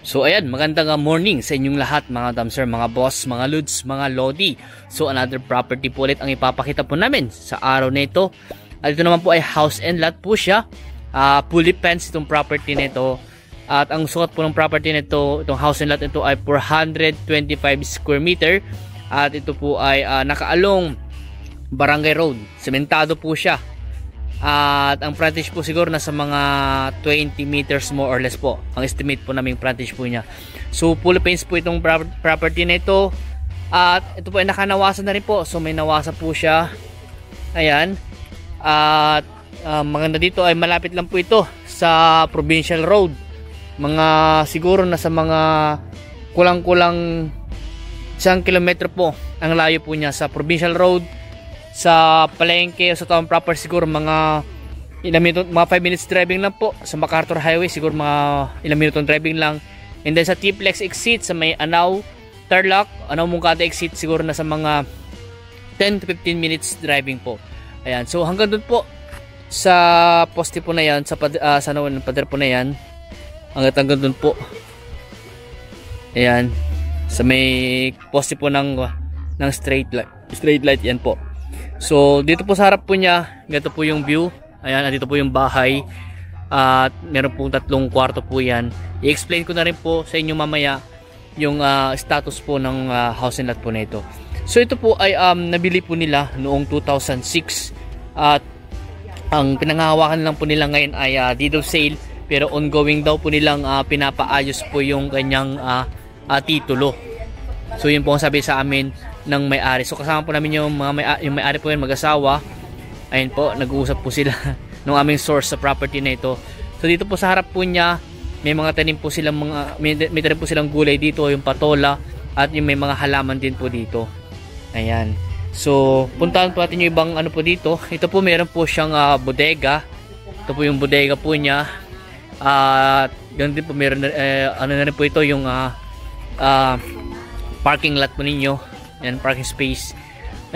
So ayan, magandang morning sa inyong lahat mga damser, mga boss, mga lods, mga lodi. So another property po ulit ang ipapakita po namin sa araw na ito. At ito naman po ay house and lot po siya. Fully fenced itong property na ito. At ang sukat po ng property na ito, itong house and lot ito ay 425 square meter. At ito po ay nakaalong Barangay Road. Sementado po siya. At ang frontage po siguro nasa mga 20 meters more or less po. Ang estimate po naming frontage po niya. So fully fenced po itong property na ito. At ito po ay nakanawasan na rin po. So may nawasa po siya. Ayan. At maganda dito ay malapit lang po ito sa Provincial Road. Mga siguro nasa mga kulang-kulang 1 kilometro po ang layo po niya sa Provincial Road. Sa palengke o sa town proper siguro mga 5 minutes driving lang po. Sa MacArthur Highway siguro mga ilang minutong driving lang. And then sa T-Plex exit sa may Anao, Tarlac, Anao Moncada exit siguro na sa mga 10 to 15 minutes driving po. Ayan. So hanggang doon po sa poste po na yan, sa nawan ng pader po na yan. Hanggang doon po. Ayan. Sa may poste po ng straight light yan po. So dito po sa harap po niya, ganito po yung view. Ayan, dito po yung bahay. At meron pong 3 kwarto po yan. I-explain ko na rin po sa inyo mamaya yung status po ng house and lot po na ito. So ito po ay nabili po nila noong 2006. At ang pinanghahawakan lang po nila ngayon ay deed of sale. Pero ongoing daw po nilang pinapaayos po yung kanyang titulo. So yun po ang sabi sa amin ng may-ari. So kasama po namin yung may-ari po yan, mag-asawa. Ayun po, nag-uusap po sila ng aming source sa property na ito. So dito po sa harap po niya, may mga tanim po silang may tanim po silang gulay dito, yung patola at yung may mga halaman din po dito. Ayan. So puntahan po natin yung ibang ano po dito. Ito po meron po siyang bodega. Ito po yung bodega po niya. At ganun din po meron ano na rin po ito yung parking lot po ninyo. Ayan, parking space.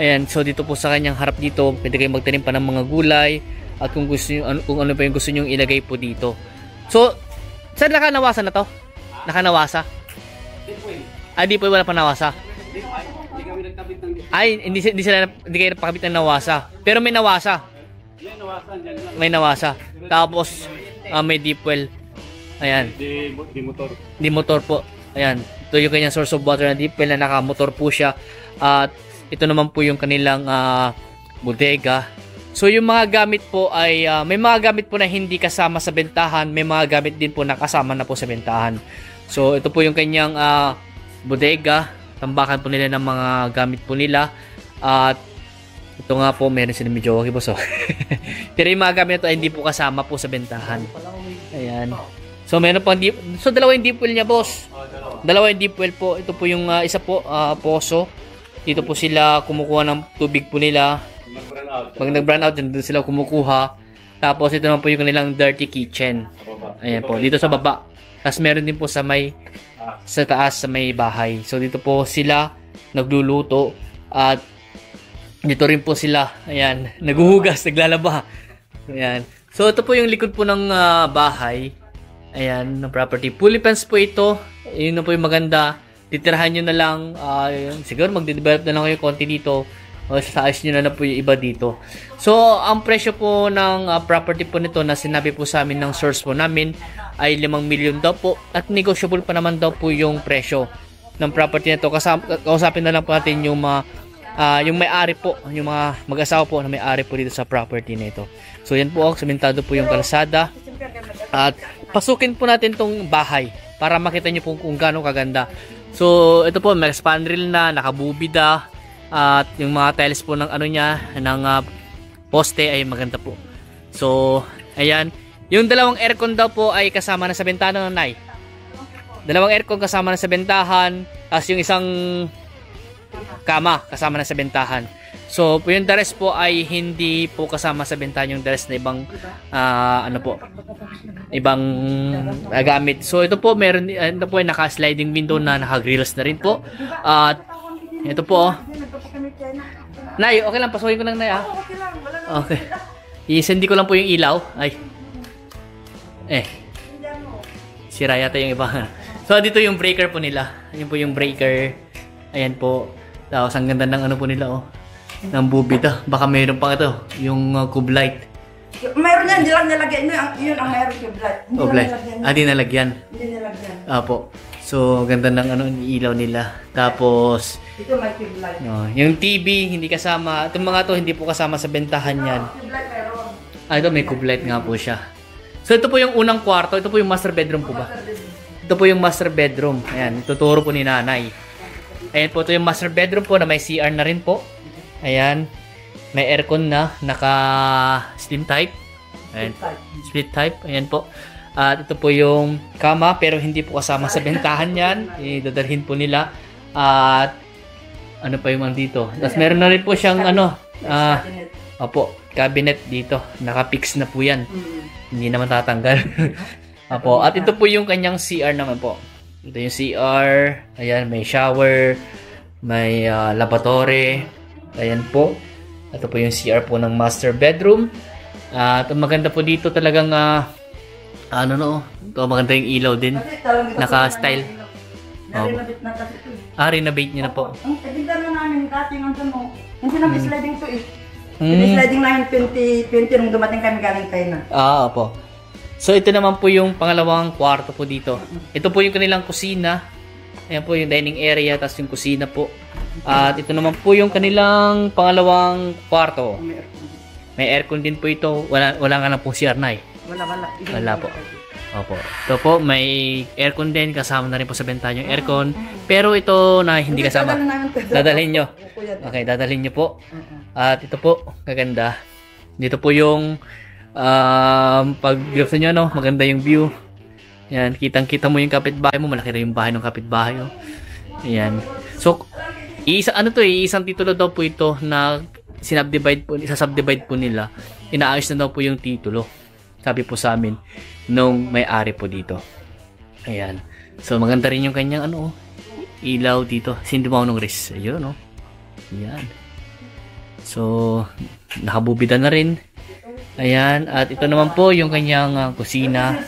Ayan, so dito po sa kanyang harap dito, pwede kayong magtanim pa ng mga gulay at kung gusto niyo, kung ano pa yung gusto niyo ilagay po dito. So, saan nakanawasa na to? Nakanawasa? Di po wala pa nawasa. Ay, hindi kayo napakabit ng nawasa. Pero may nawasa. May nawasa. Tapos may deep well. Ayan. Di motor po. Ayan. Ito yung kanyang source of water na deep well na nakamotor po siya. At ito naman po yung kanilang bodega. So yung mga gamit po ay may mga gamit po na hindi kasama sa bentahan. May mga gamit din po na kasama na po sa bentahan. So ito po yung kanyang bodega. Tambakan po nila ng mga gamit po nila. At ito nga po, meron sila medyo okay po. So, pero yung mga gamit ito ay hindi po kasama po sa bentahan. Ayan. So meron pang deep. So dalawa yung deep well niya, boss. Dalawa yung deep well po. Ito po yung isa po poso. Dito po sila kumukuha ng tubig po nila. Pag nag-brown out, doon sila kumukuha. Tapos ito naman po yung kanilang dirty kitchen. Ayan po, dito sa baba. Tapos meron din po sa taas sa may bahay. So dito po sila nagluluto. At dito rin po sila, ayan, naghuhugas, naglalaba. Ayan. So ito po yung likod po ng bahay. Ayan, ng property. Fully fenced po ito. Yun na po yung maganda. Titirahan nyo na lang. Siguro magde-develop na lang kayo konti dito. Saayos nyo na po yung iba dito. So, ang presyo po ng property po nito na sinabi po sa amin ng source po namin ay 5 million daw po. At negotiable pa naman daw po yung presyo ng property nito. Kausapin na lang po natin yung yung may-ari po, yung mga mag-asawa po na may-ari po dito sa property nito. So, yan po. Sementado po yung kalsada. At pasukin po natin tong bahay para makita nyo po kung gaano kaganda. So ito po, may spandrel na, nakabubida. At yung mga tiles po ng ano niya, ng poste ay maganda po. So ayan, yung dalawang aircon daw po ay kasama na sa bentahan ng Nay. Dalawang aircon kasama na sa bentahan. Tapos yung isang kama kasama na sa bentahan. So yung the rest po ay hindi po kasama sa bentahan, yung the rest na ibang ano po, ibang gamit. So ito po meron, ito po ay naka-sliding window na naka-grills na rin po. At ito po. Nay, okay lang, pasukin ko lang, Nay. Okay. I-send ko lang po yung ilaw. Ay. Sira yata yung iba. So, dito yung breaker po nila. Ayan po yung breaker. Ayan po. Tapos, ang ganda ng ano po nila, oh. Ng bubida. Baka mayroon pa ito. Yung cube light. Mayroon yan. Hindi lang nilagyan. Yun ang mayroon cube light. Cube light. Di nalagyan. Hindi nilagyan. Apo. So, ganda ng ano, ilaw nila. Tapos, ito may cube light. Yung TV, hindi kasama. Itong mga to, hindi po kasama sa bentahan yan. Cube light mayroon. Ito may cube light nga po siya. So, ito po yung unang kwarto. Ito po yung master bedroom po ba? Ito po yung master bedroom. Ayan, tuturo po ni nanay. Ayan po, ito yung master bedroom po na may CR na rin po. Ayan. May aircon na, naka slim type. Ayan. Split type. Ayan po. At ito po yung kama, pero hindi po kasama sa bentahan yan. Idadalhin po nila. At ano pa yung dito. Tapos meron na rin po siyang ano. Opo, cabinet dito. Naka-fix na po yan. Hindi naman tatanggal. Opo. At ito po yung kanyang CR naman po. Ito yung CR. Ayan, may shower. May lavatory. Ayan po. Ito po yung CR po ng master bedroom. At maganda po dito talagang ano no, ito maganda yung ilaw din. Naka-style. Renovate na kasi ito. Renovate niya na po. Ang edita na namin dating ang tanong. Hindi na sliding to eh. Sliding na yung 2020 nung dumating kami galing China. Opo. So ito naman po yung pangalawang kwarto po dito. Ito po yung kanilang kusina. Ayan po yung dining area, tapos yung kusina po. At ito naman po yung kanilang pangalawang kwarto. May aircon din po ito. Wala nga lang po CR na eh. Wala po. Opo. Ito po, may aircon din. Kasama na rin po sa bentahan yung aircon. Pero ito na hindi kasama. Dadalhin nyo. Okay, dadalhin nyo po. At ito po, kaganda. Dito po yung pag gusto nyo, no? Maganda yung view. Yan, kitang-kita mo yung kapitbahay mo. Malaki rin yung bahay ng kapitbahay. Oh. Ayan. So, isang titulo daw po ito na subdivide po nila. Inaayos na daw po yung titulo. Sabi po sa amin nung may-ari po dito. Ayan. So maganda rin yung kanyang ilaw dito. Hindi mo nung ris. Ayun, no. Ayan. So nakabubida na rin. Ayan. At ito naman po yung kanyang kusina.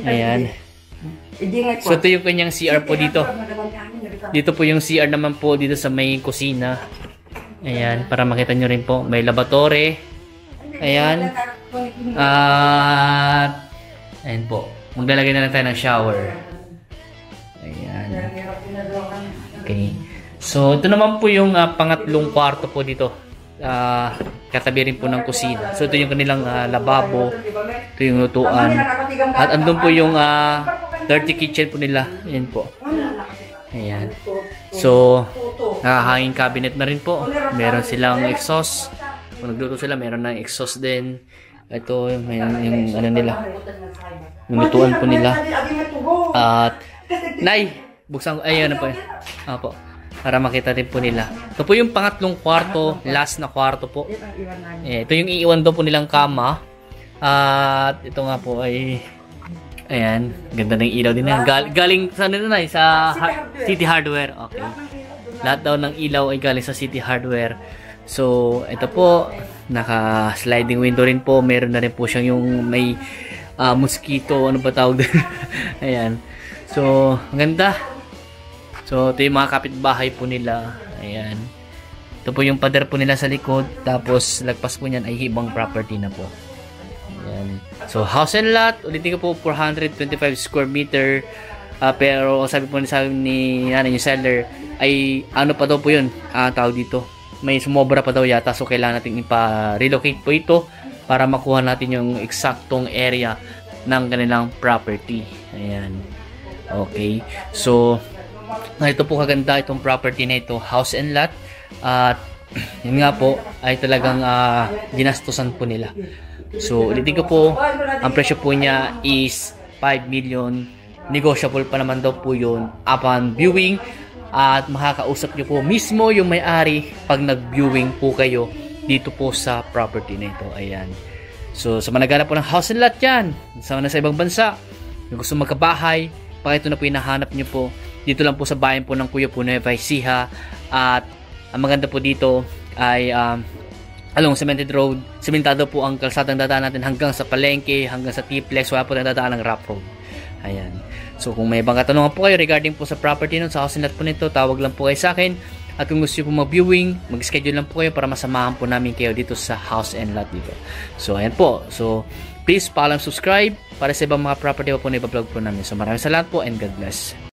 Ayan. So ito yung kanyang CR po dito. Dito po yung CR naman po dito sa may kusina. Ayan. Para makita nyo rin po. May lavatory. Ayan. At ayan po. Maglalagay na lang tayo ng shower. Ayan. Okay. So ito naman po yung pangatlong kwarto po dito. Katabi rin po ng kusina. So ito yung kanilang lababo. Ito yung lutuan. At andun po yung dirty kitchen po nila. Ayan po. Ayan. So nakahanging cabinet na rin po. Meron silang exhaust. Kung nagluto sila, meron na exhaust din. Ito yung ano nila. Yung lutuan po nila. At Nay, buksan ko. Ayun na po. Apo. Para makita din po nila. Ito po yung pangatlong kwarto, last na kwarto po. Ito yung iiwan daw po nilang kama. At ito nga po ay ayan, ganda ng ilaw din. Galing sa ano na sa City Hardware. Okay. Lahat daw ng ilaw ay galing sa City Hardware. So, ito po, naka-sliding window rin po. Meron na rin po siyang yung may mosquito, ano ba tawag doon? Ayan. So, ang ganda. So, ito yung mga kapitbahay po nila. Ayan. Ito po yung pader po nila sa likod. Tapos, lagpas po niyan ay ibang property na po. Ayan. So, house and lot. Ulitin ko po, 425 square meter. Pero, sabi po ni nanay yung seller, ay ano pa daw po yun? Tawag dito. May sumobra pa daw yata, so kailangan natin ipa-relocate po ito para makuha natin yung eksaktong area ng kanilang property. Ayan. Okay. So, ito po kaganda itong property na ito, house and lot. At yun nga po, ay talagang ginastusan po nila. So, ulitin ko po, ang presyo po niya is 5 million. Negotiable pa naman daw po yun upon viewing. At makakausap nyo po mismo yung may-ari pag nag-viewing po kayo dito po sa property na ito. Ayan. So, sa managana po ng house and lot yan, sa ibang bansa, kung gusto magkabahay, baka ito na po hinahanap nyo po. Dito lang po sa bayan po ng Kuya po Nueva Ecija. At ang maganda po dito ay along cemented road. Sementado po ang kalsadang dadaan natin hanggang sa palengke, hanggang sa T-Plex. Wala po na dadaan ng rough road. Ayan. So kung may ibang katanungan po kayo regarding po sa property nun, sa house and lot po nito, tawag lang po kayo sa akin. At kung gusto nyo po mag-viewing, mag-schedule lang po kayo para masamahan po namin kayo dito sa house and lot dito. So ayan po. So please follow and subscribe para sa ibang mga property po na iba-vlog po namin. So maraming salamat po and God bless.